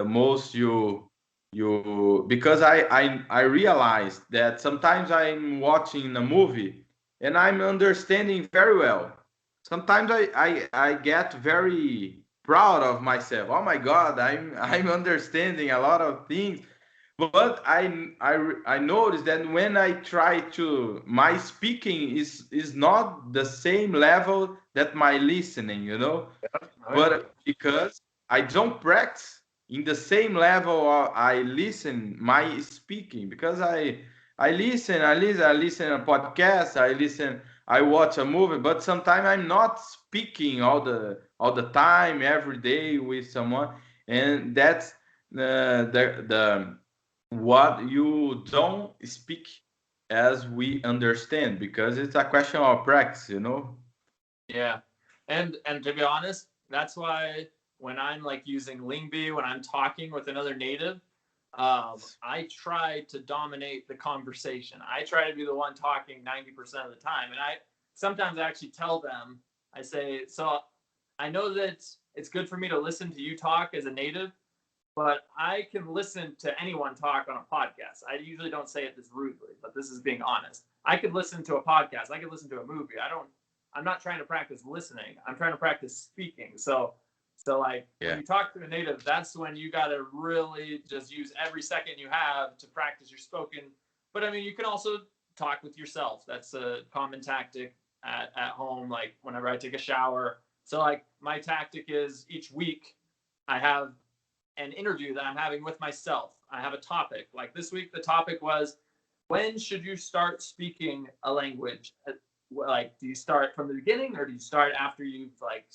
most you because I realized that sometimes I'm watching a movie and I'm understanding very well. Sometimes I get very proud of myself. Oh my God, I'm understanding a lot of things. But I noticed that when I try to, my speaking is not the same level that my listening, you know. Right. But because I don't practice in the same level I listen my speaking, because I listen a podcast, I watch a movie, but sometimes I'm not speaking all the time every day with someone, and that's the what you don't speak as we understand, because it's a question of practice, you know. Yeah, and to be honest, that's why when I'm like using Lingby, when I'm talking with another native, I try to dominate the conversation. I try to be the one talking 90% of the time, and I sometimes actually tell them, I say, so I know that it's good for me to listen to you talk as a native, but I can listen to anyone talk on a podcast. I usually don't say it this rudely, but this is being honest. I could listen to a podcast. I could listen to a movie. I'm not trying to practice listening. I'm trying to practice speaking. So like when Yeah. you talk to a native, that's when you got to really just use every second you have to practice your spoken. But I mean, you can also talk with yourself. That's a common tactic at home. Like whenever I take a shower. So like my tactic is each week I have an interview that I'm having with myself. I have a topic. Like this week, the topic was, when should you start speaking a language? Like, do you start from the beginning or do you start after you've like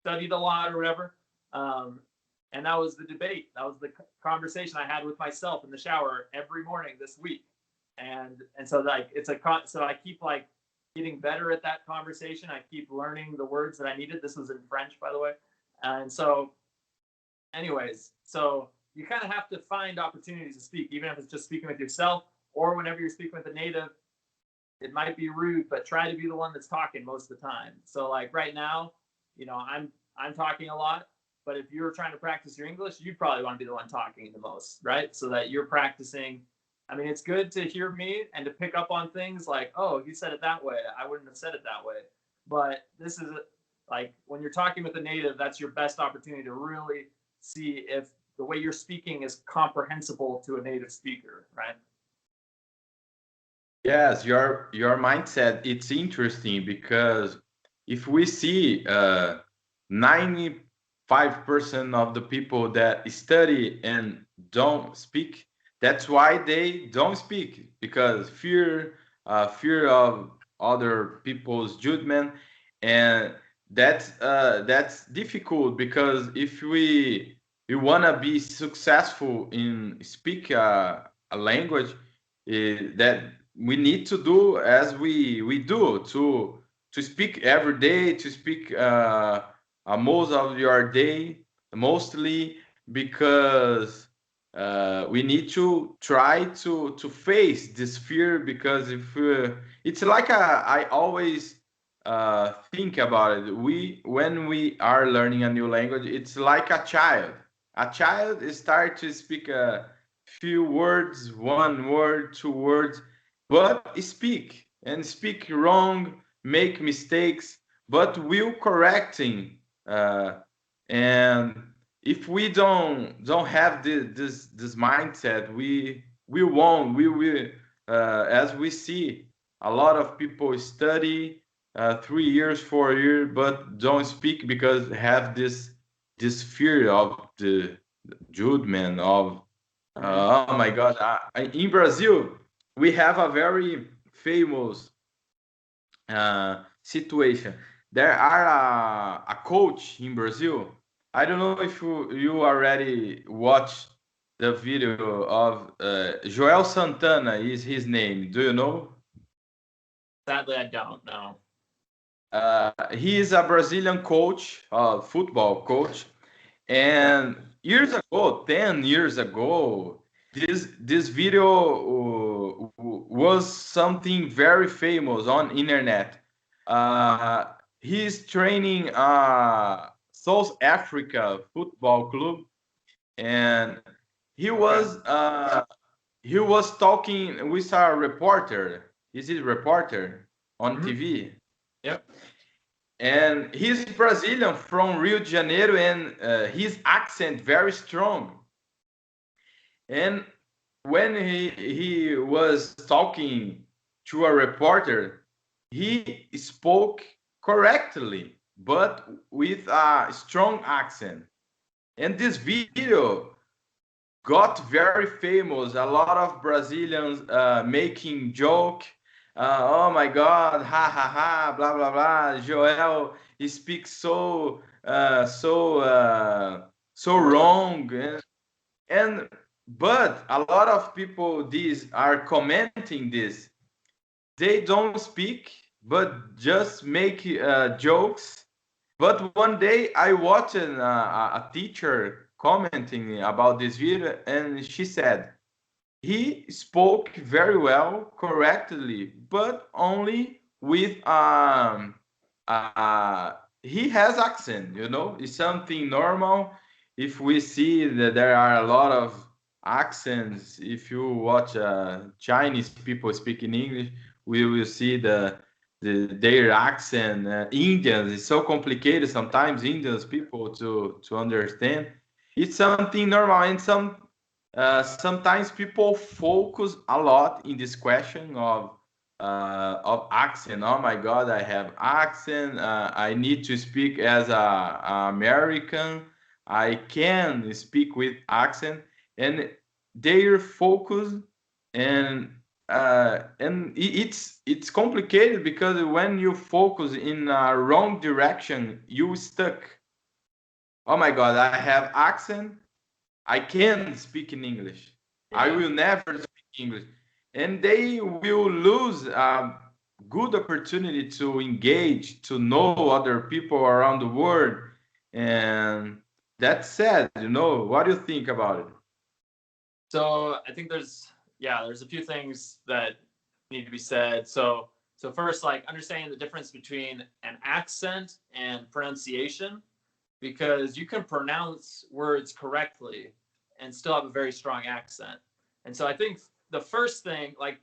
studied a lot or whatever? Um, and that was the debate. That was the conversation I had with myself in the shower every morning this week. And so like so I keep like getting better at that conversation. I keep learning the words that I needed. This was in French, by the way. And so anyways, so you kind of have to find opportunities to speak, even if it's just speaking with yourself or whenever you're speaking with a native. It might be rude, but try to be the one that's talking most of the time. So like right now, I'm talking a lot, but if you're trying to practice your English, you'd probably want to be the one talking the most, right? So that you're practicing. I mean, it's good to hear me and to pick up on things like, oh, he said it that way. I wouldn't have said it that way. But this is like when you're talking with a native, that's your best opportunity to really see if the way you're speaking is comprehensible to a native speaker, right? Yes, your mindset, it's interesting because if we see 95% of the people that study and don't speak, that's why they don't speak, because fear of other people's judgment. And that's difficult, because if we want to be successful in speak a language, that we need to do as we do to speak every day, to speak most of your day, mostly, because we need to try to face this fear. Because if it's like I always think about it, we when we are learning a new language, it's like a child start to speak a few words, one word, two words, but speak wrong, make mistakes, but will correcting. Uh, and if we don't have this mindset, we won't. We will, as we see, a lot of people study 3 years, 4 years, but don't speak because have this fear of the judgment of Mm-hmm. oh my God. In Brazil, we have a very famous situation. There are a coach in Brazil. I don't know if you already watched the video of Joel Santana is his name. Do you know? Sadly, I don't know. He is a Brazilian coach, football coach. Okay. And years ago, 10 years ago, this video was something very famous on internet. Uh, he's training South Africa football club, and he Okay. was uh, he was talking with a reporter. Is it reporter on Hmm. TV? Yep. And he's Brazilian from Rio de Janeiro, and his accent very strong. And when he was talking to a reporter, he spoke correctly, but with a strong accent. And this video got very famous. A lot of Brazilians making joke. Oh my God, ha ha ha, blah blah blah. Joel, he speaks so Right. wrong, and but a lot of people these are commenting this. They don't speak, but just make jokes. But one day I watched a teacher commenting about this video, and she said he spoke very well, correctly, but only with he has accent. It's something normal. If we see that there are a lot of accents, if you watch Chinese people speaking English, we will see their accent. Indians, it's so complicated sometimes. Indians people to understand. It's something normal, and sometimes people focus a lot in this question of accent. Oh my God, I have accent. I need to speak as a American. I can speak with accent, and their focus and it's complicated because when you focus in a wrong direction, you stuck. Oh my God, I have accent. I can speak in English. I Yeah. will never speak English. And they will lose a good opportunity to engage, to know other people around the world. And that's sad, you know. What do you think about it? So I think there's a few things that need to be said. So first, like understanding the difference between an accent and pronunciation, because you can pronounce words correctly and still have a very strong accent. And so I think the first thing, like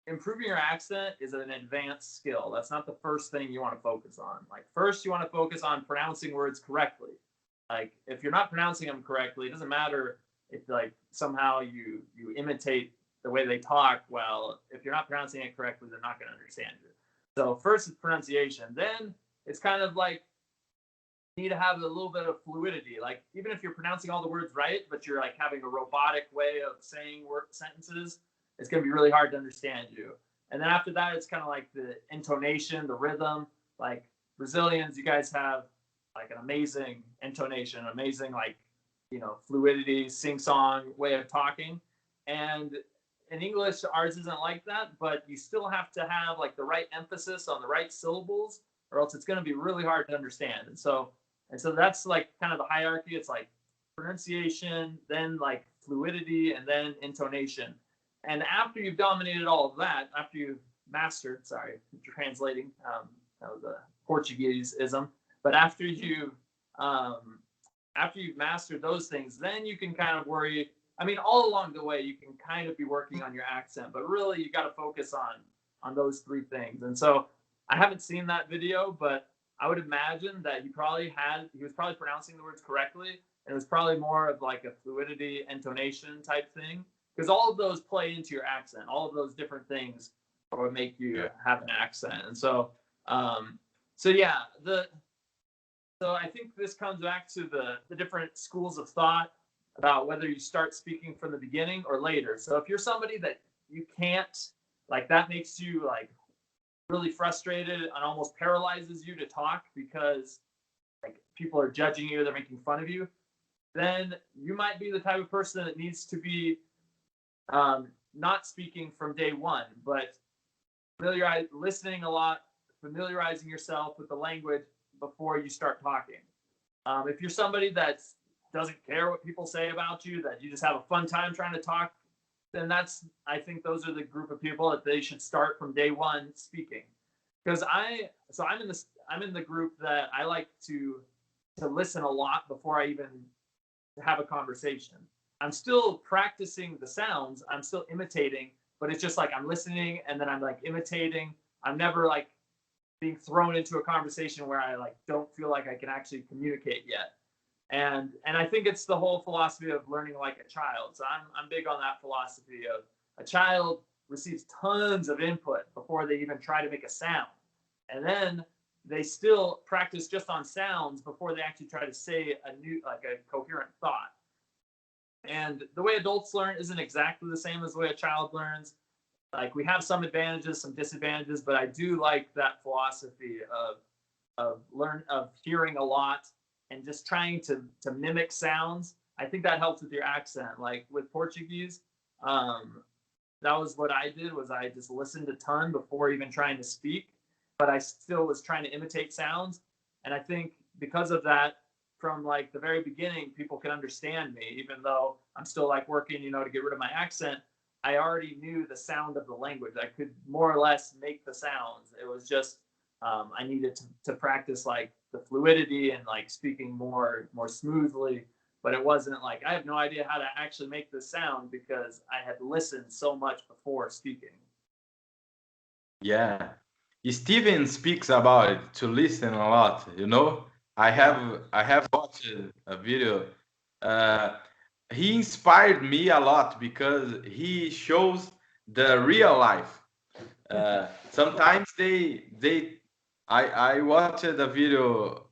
improving your accent is an advanced skill. That's not the first thing you want to focus on. Like first you want to focus on pronouncing words correctly. Like if you're not pronouncing them correctly, it doesn't matter if like somehow you imitate the way they talk. Well, if you're not pronouncing it correctly, they're not going to understand you. So first is pronunciation. Then it's kind of like you need to have a little bit of fluidity. Like even if you're pronouncing all the words right, but you're like having a robotic way of saying word sentences, it's going to be really hard to understand you. And then after that, it's kind of like the intonation, the rhythm. Like Brazilians, you guys have like an amazing intonation, amazing like fluidity, sing song way of talking. And in English, ours isn't like that, but you still have to have like the right emphasis on the right syllables, or else it's going to be really hard to understand. And so that's like kind of the hierarchy. It's like pronunciation, then like fluidity, and then intonation. And after you've dominated all of that, after you've mastered, sorry, translating, that was a Portuguese-ism, but um, after you've mastered those things, then you can kind of worry. I mean, all along the way, you can kind of be working on your accent, but really you got to focus on those three things. And so I haven't seen that video, but I would imagine that he was probably pronouncing the words correctly, and it was probably more of like a fluidity, intonation type thing, because all of those play into your accent. All of those different things would make you Yeah. have an accent. And so yeah, so I think this comes back to the different schools of thought about whether you start speaking from the beginning or later. So if you're somebody that you can't, like that makes you like really frustrated and almost paralyzes you to talk because like people are judging you, they're making fun of you, then you might be the type of person that needs to be not speaking from day one, but listening a lot, familiarizing yourself with the language before you start talking. If you're somebody that doesn't care what people say about you, that you just have a fun time trying to talk, then I think those are the group of people that they should start from day one speaking. Because I'm in the group that I like to listen a lot before I even to have a conversation. I'm still practicing the sounds, I'm still imitating, but it's just like I'm listening and then I'm like imitating. I'm never like being thrown into a conversation where I like don't feel like I can actually communicate yet. And I think it's the whole philosophy of learning like a child. So I'm big on that philosophy of a child receives tons of input before they even try to make a sound. And then they still practice just on sounds before they actually try to say a new like a coherent thought. And the way adults learn isn't exactly the same as the way a child learns. Like we have some advantages, some disadvantages, but I do like that philosophy of hearing a lot and just trying to mimic sounds. I think that helps with your accent. Like with Portuguese, that was what I did was I just listened a ton before even trying to speak, but I still was trying to imitate sounds. And I think because of that, from like the very beginning, people can understand me, even though I'm still like working, to get rid of my accent. I already knew the sound of the language. I could more or less make the sounds. It was just I needed to practice like the fluidity and like speaking more smoothly. But it wasn't like I have no idea how to actually make this sound because I had listened so much before speaking. Yeah. Steven speaks about it to listen a lot, you know? Yeah. I have watched a video. Uh, he inspired me a lot because he shows the real life. Sometimes I watched a video,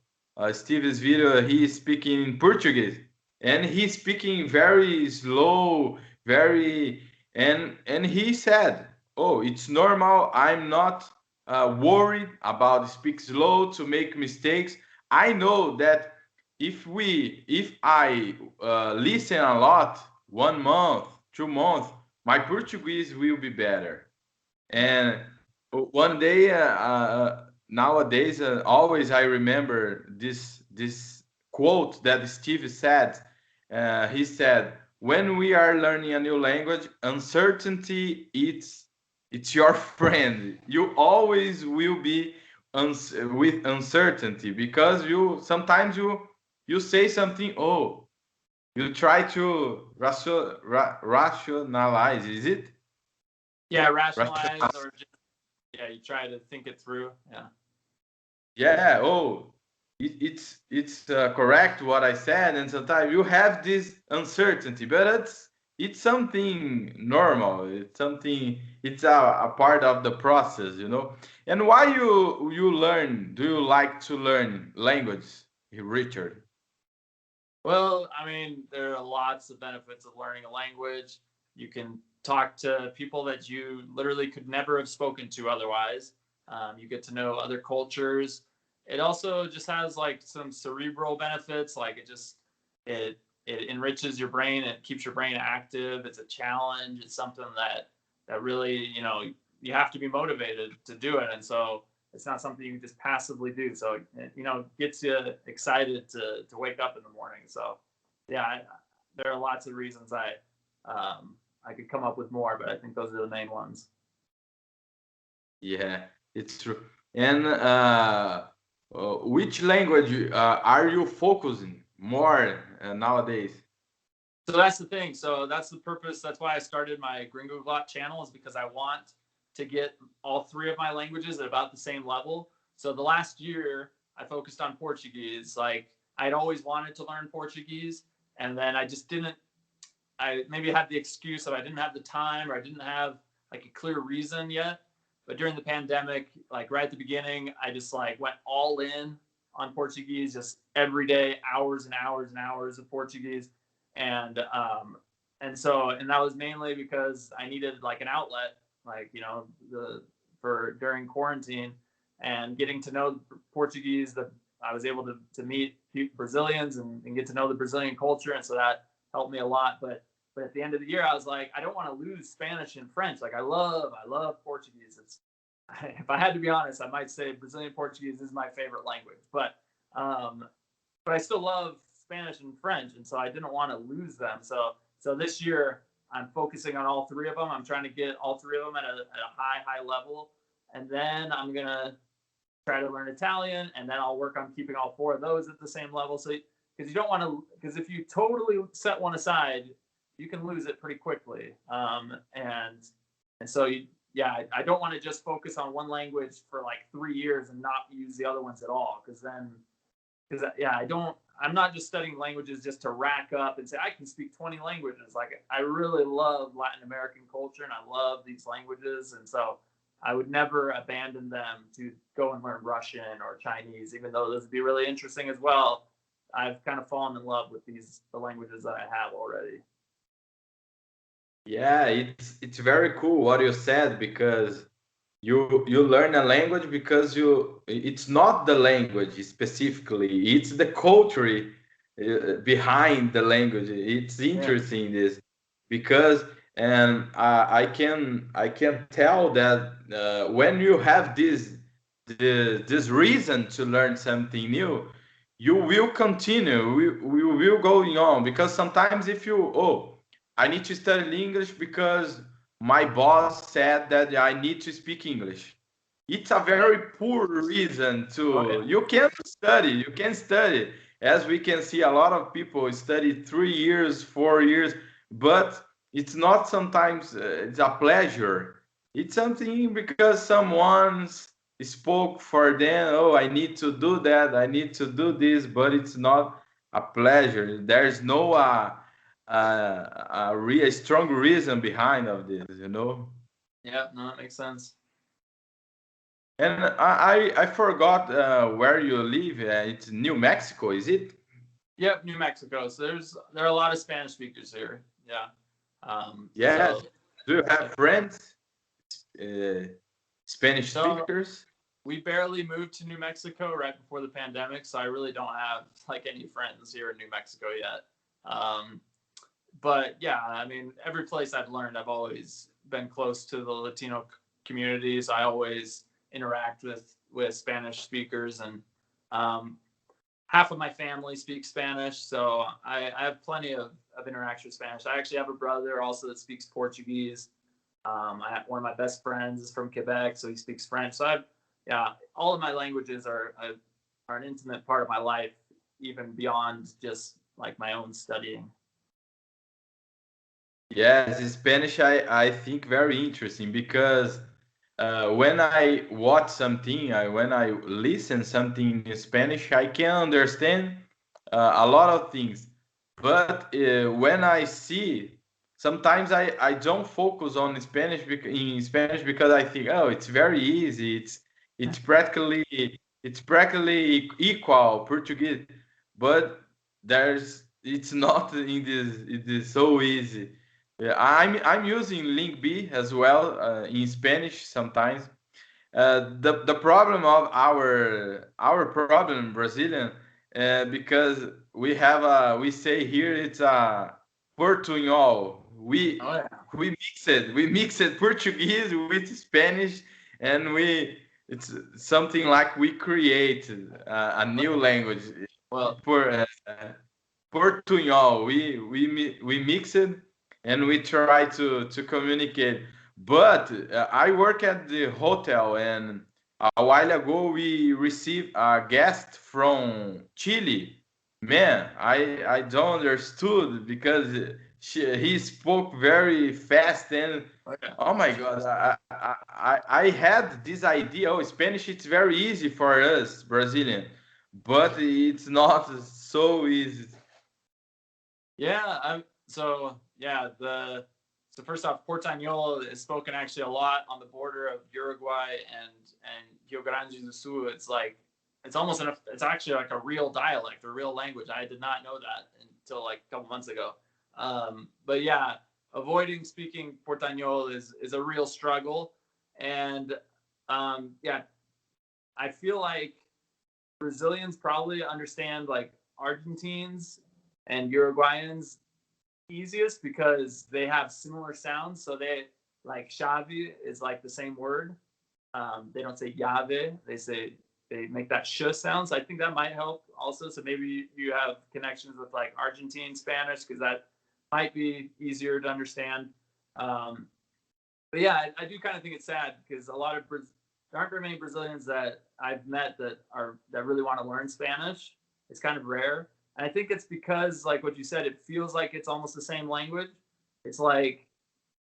Steve's video. He's speaking in Portuguese, and he's speaking very slow, very, and he said, "Oh, it's normal. I'm not worried about speak slow to make mistakes. I know that if I listen a lot, 1 month, 2 months, my Portuguese will be better." And one day, nowadays, always I remember this quote that Steve said. He said, "When we are learning a new language, uncertainty it's your friend. You always will be with uncertainty because you sometimes you say something. Oh, you try to rationalize. Is it?" Yeah, rationalize or just yeah, you try to think it through. Yeah. Yeah. Oh, it's correct what I said, and sometimes you have this uncertainty, but it's something normal. It's something. It's a part of the process, you know. And why you learn? Do you like to learn language, Richard? Well, I mean, there are lots of benefits of learning a language. You can talk to people that you literally could never have spoken to otherwise. You get to know other cultures. It also just has like some cerebral benefits, like it it enriches your brain. It keeps your brain active. It's a challenge. It's something that really you have to be motivated to do it, and so it's not something you can just passively do. So gets you excited to wake up in the morning. So yeah, there are lots of reasons I could come up with more, but I think those are the main ones. Yeah, it's true. And which language are you focusing more nowadays? So that's the thing. So that's the purpose. That's why I started my Gringoglot channel, is because I want to get all three of my languages at about the same level. So the last year I focused on Portuguese. Like I'd always wanted to learn Portuguese, and then I just didn't. I maybe had the excuse that I didn't have the time or I didn't have like a clear reason yet. But during the pandemic, like right at the beginning, I just like went all in on Portuguese, just every day, hours and hours and hours of Portuguese, and and that was mainly because I needed like an outlet, like the for during quarantine and getting to know Portuguese. That I was able to meet Brazilians and get to know the Brazilian culture, and so that helped me a lot. But at the end of the year, I was like, I don't want to lose Spanish and French. Like I love Portuguese. It's if I had to be honest, I might say Brazilian Portuguese is my favorite language. Um, but I still love Spanish and French, and so I didn't want to lose them. So this year I'm focusing on all three of them. I'm trying to get all three of them at a high level, and then I'm gonna try to learn Italian, and then I'll work on keeping all four of those at the same level. So because you don't want to, because if you totally set one aside, you can lose it pretty quickly. And so I don't want to just focus on one language for like 3 years and not use the other ones at all, because I'm not just studying languages just to rack up and say I can speak 20 languages. Like, I really love Latin American culture and I love these languages, and so I would never abandon them to go and learn Russian or Chinese, even though those would be really interesting as well. I've kind of fallen in love with the languages that I have already. Yeah, it's very cool what you said, because you learn a language because it's not the language specifically, it's the culture behind the language. It's Yeah. interesting this, because and I can tell that when you have this reason to learn something new, you will continue. We will going on, because sometimes if you, I need to study English because my boss said that I need to speak English. It's a very poor reason Oh to. yeah. You can study. You can study. As we can see, a lot of people study 3 years, 4 years, but it's not sometimes. It's a pleasure. It's something because someone spoke for them. Oh, I need to do that. I need to do this, but it's not a pleasure. There's no a strong reason behind of this. Yeah, no, that makes sense. And I forgot where you live. It's New Mexico, is it? Yep, New Mexico. So there are a lot of Spanish speakers here. Yeah. Yes. Do you Yeah. have friends, uh, Spanish So speakers? we barely moved to New Mexico right before the pandemic, so I really don't have like any friends here in New Mexico yet. Um, but yeah, I mean, every place I've learned, I've always been close to the Latino communities. I always interact with Spanish speakers, and um, half of my family speaks Spanish, so I have plenty of interaction with Spanish. I actually have a brother also that speaks Portuguese. I have one of my best friends is from Quebec, so he speaks French. So all of my languages are an intimate part of my life, even beyond just like my own studying. Yes, Spanish I think very interesting, because when I watch something, when I listen something in Spanish, I can understand a lot of things. But when I see, sometimes I don't focus on Spanish because I think, oh, it's very easy. It's practically it's practically equal Portuguese, but it's not in this. It is so easy. Yeah, I'm using link B as well in Spanish sometimes. The problem of our problem Brazilian, because we say here it's a portunhol. Oh yeah. We mix it Portuguese with Spanish, and we it's something like we created a new language Well, for portunhol. We mix it and we try to communicate. But I work at the hotel, and a while ago we received a guest from Chile. Man, I don't understood because he spoke very fast, and okay. oh my God, I had this idea. Oh, Spanish, it's very easy for us Brazilian, but it's not so easy. Yeah, so first off, Portañol is spoken actually a lot on the border of Uruguay and Rio Grande do Sul. It's actually like a real dialect, a real language. I did not know that until like a couple months ago. But yeah, avoiding speaking Portañol is a real struggle, and yeah, I feel like Brazilians probably understand like Argentines and Uruguayans easiest because they have similar sounds. So they like Xavi is like the same word. They don't say Yave. They make that sh sound. So I think that might help also. So maybe you have connections with like Argentine Spanish because that might be easier to understand. Um, but yeah, I do kind of think it's sad because there aren't very many Brazilians that I've met that really want to learn Spanish. It's kind of rare. And I think it's because, like what you said, it feels like it's almost the same language. It's like,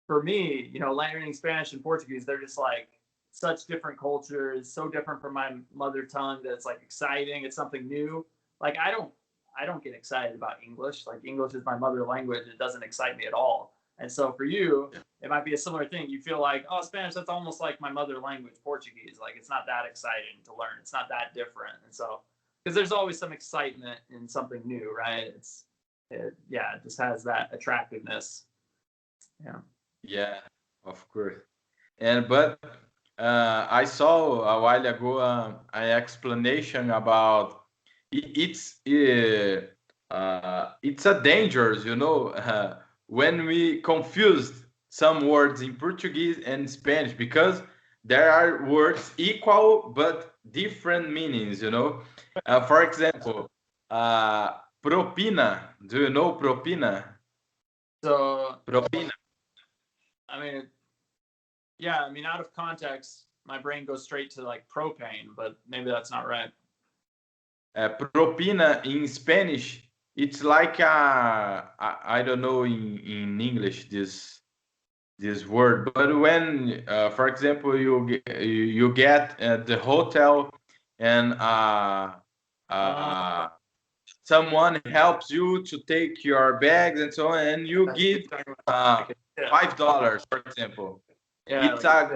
for me, learning Spanish and Portuguese, they're just like such different cultures, so different from my mother tongue that it's like exciting. It's something new. Like I don't get excited about English. Like English is my mother language. It doesn't excite me at all. And so for you, it might be a similar thing. You feel like, oh, Spanish, that's almost like my mother language, Portuguese. Like it's not that exciting to learn. It's not that different. And so, because there's always some excitement in something new, right? It just has that attractiveness. Yeah. Yeah, of course. But I saw a while ago an explanation about it's a dangerous, when we confused some words in Portuguese and Spanish, because there are words equal but different meanings. For example, propina. Do you know propina? So, Propina. I mean, yeah, I mean, out of context, my brain goes straight to like propane, but maybe that's not right. Propina in Spanish, it's like I don't know in English this word, but when, for example, you get at the hotel and Uh, someone helps you to take your bags and so on, and you give $5, for example. yeah, It's like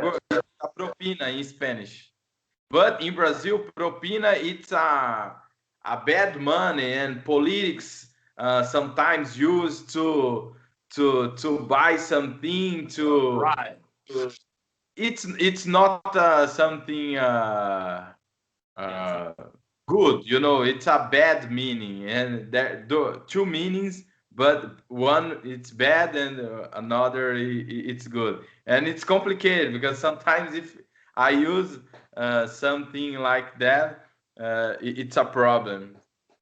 a propina in Spanish. But in Brazil, propina, it's a bad money, and politics sometimes used to buy something right. it's not something Yeah, it's not. uh, good, it's a bad meaning, and there two meanings, but one it's bad and another it's good, and it's complicated because sometimes if I use something like that, it's a problem.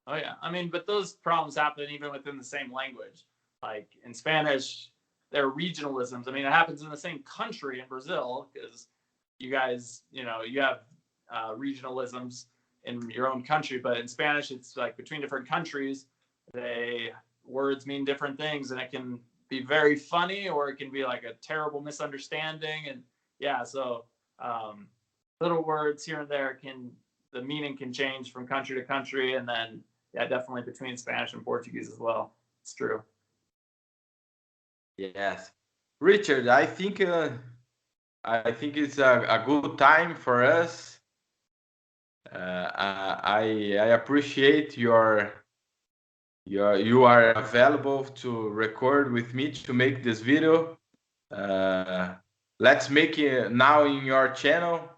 Oh yeah, I mean, but those problems happen even within the same language. Like in Spanish, there are regionalisms. I mean, it happens in the same country in Brazil because you guys, you have regionalisms in your own country, but in Spanish, it's like between different countries, words mean different things, and it can be very funny or it can be like a terrible misunderstanding. And yeah, so um, little words here and there the meaning can change from country to country, and then yeah, definitely between Spanish and Portuguese as well. It's true. Yes, Richard, I think it's a good time for us. I appreciate you are available to record with me to make this video. Uh, let's make it now in your channel,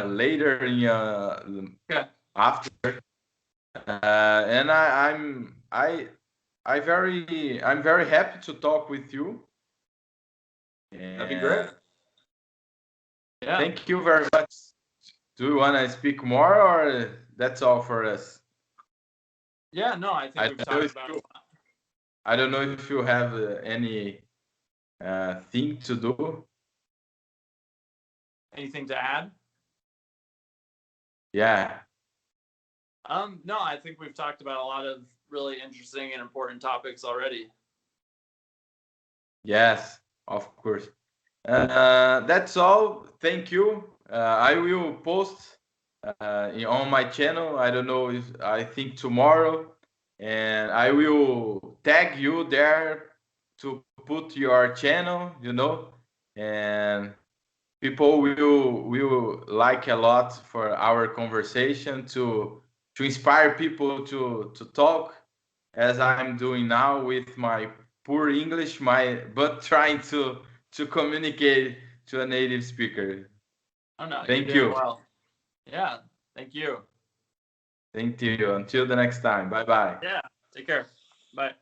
later in Okay, after. And I'm very happy to talk with you. that'd be great. And Yeah, thank you very much. Do you want to speak more, or that's all for us? yeah. No, I think I we've don't know talked if about you, I don't know if you have any thing to do. anything to add. Yeah. No, I think we've talked about a lot of really interesting and important topics already. Yes, of course. That's all. Thank you. I will post on my channel. I don't know if I think tomorrow, and I will tag you there to put your channel. And people will like a lot for our conversation to inspire people to talk as I'm doing now with my poor English, but trying to communicate to a native speaker. Oh no, you're Thank doing you. well. Yeah, thank you. Thank you. Until the next time. Bye bye. Yeah, take care. Bye.